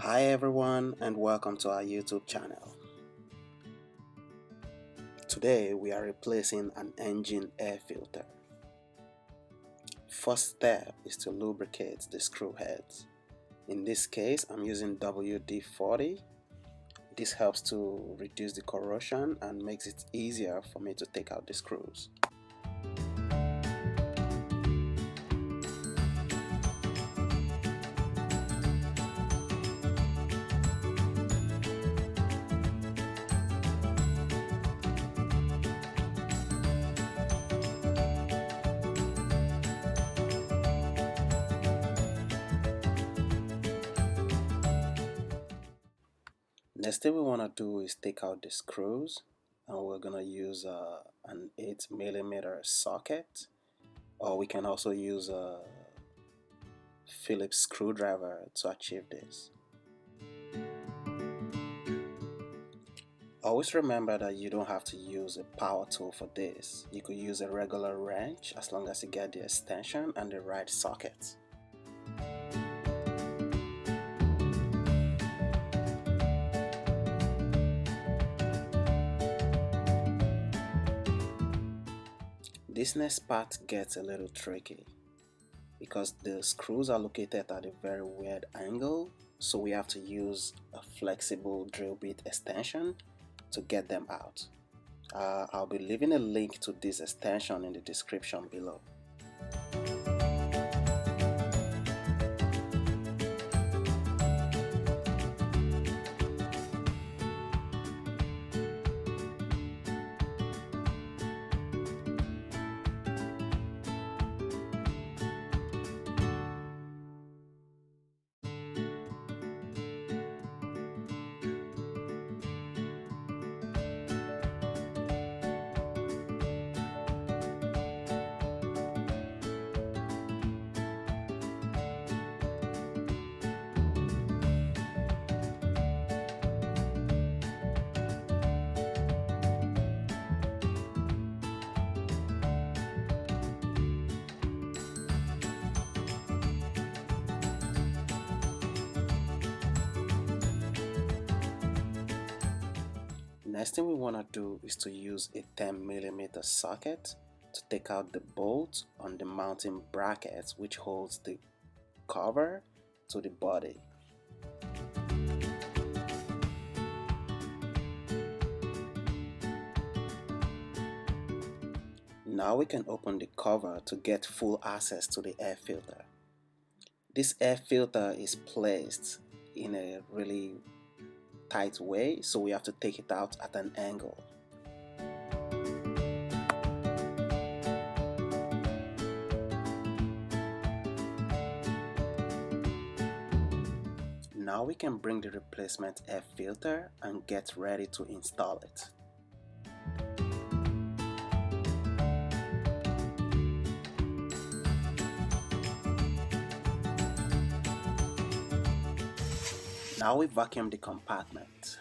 Hi everyone and welcome to our YouTube channel. Today we are replacing an engine air filter. First step is to lubricate the screw heads. In this case I'm using WD-40. This helps to reduce the corrosion and makes it easier for me to take out the screws. Next thing we want to do is take out the screws, and we're going to use an 8mm socket, or we can also use a Phillips screwdriver to achieve this. Always remember that you don't have to use a power tool for this. You could use a regular wrench as long as you get the extension and the right socket. This next part gets a little tricky because the screws are located at a very weird angle, so we have to use a flexible drill bit extension to get them out. I'll be leaving a link to this extension in the description below. Next thing we want to do is to use a 10mm socket to take out the bolt on the mounting bracket which holds the cover to the body. Now we can open the cover to get full access to the air filter. This air filter is placed in a really tight way, so we have to take it out at an angle. Now we can bring the replacement air filter and get ready to install it. Now we vacuum the compartment.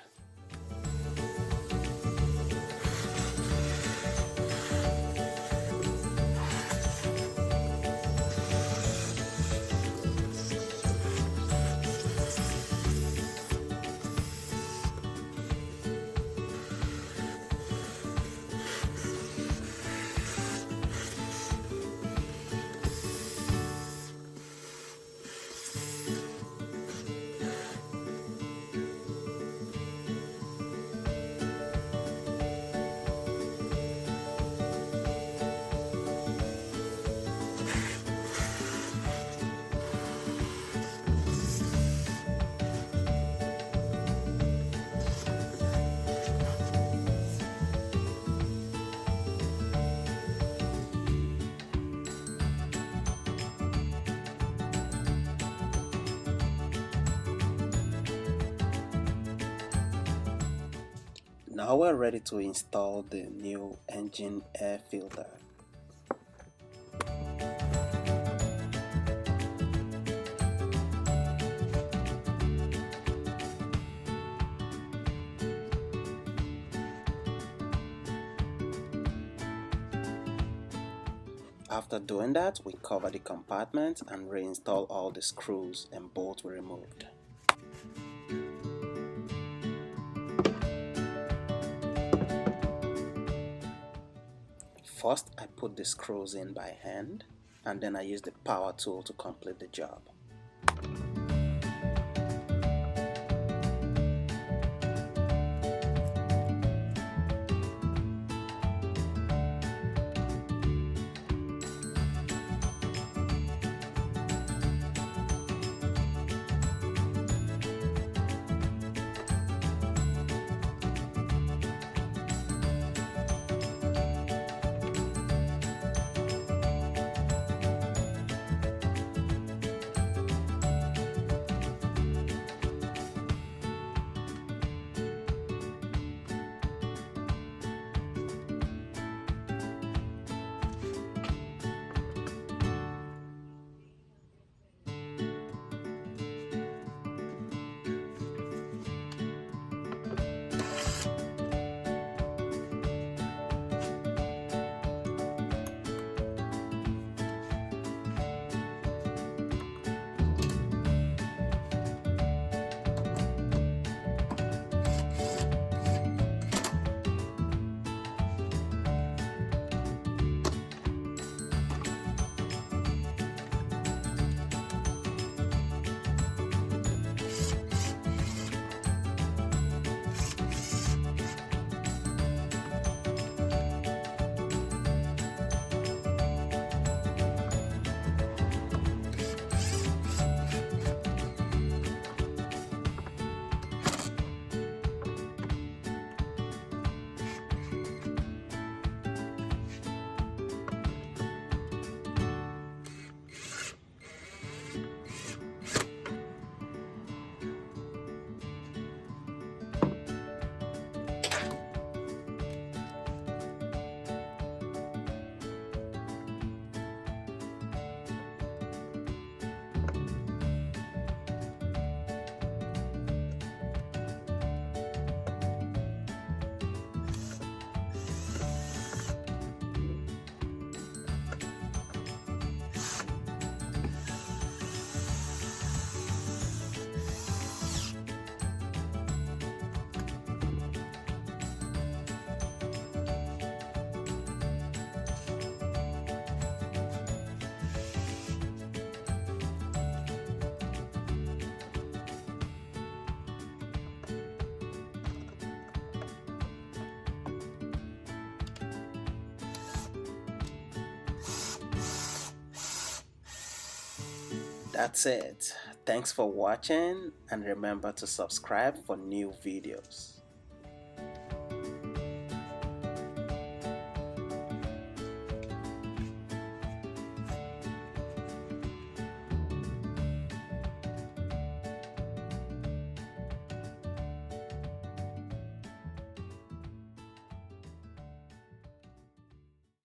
Now we're ready to install the new engine air filter. After doing that, we cover the compartment and reinstall all the screws and bolts we removed. First, I put the screws in by hand, and then I use the power tool to complete the job. That's it. Thanks for watching, and remember to subscribe for new videos.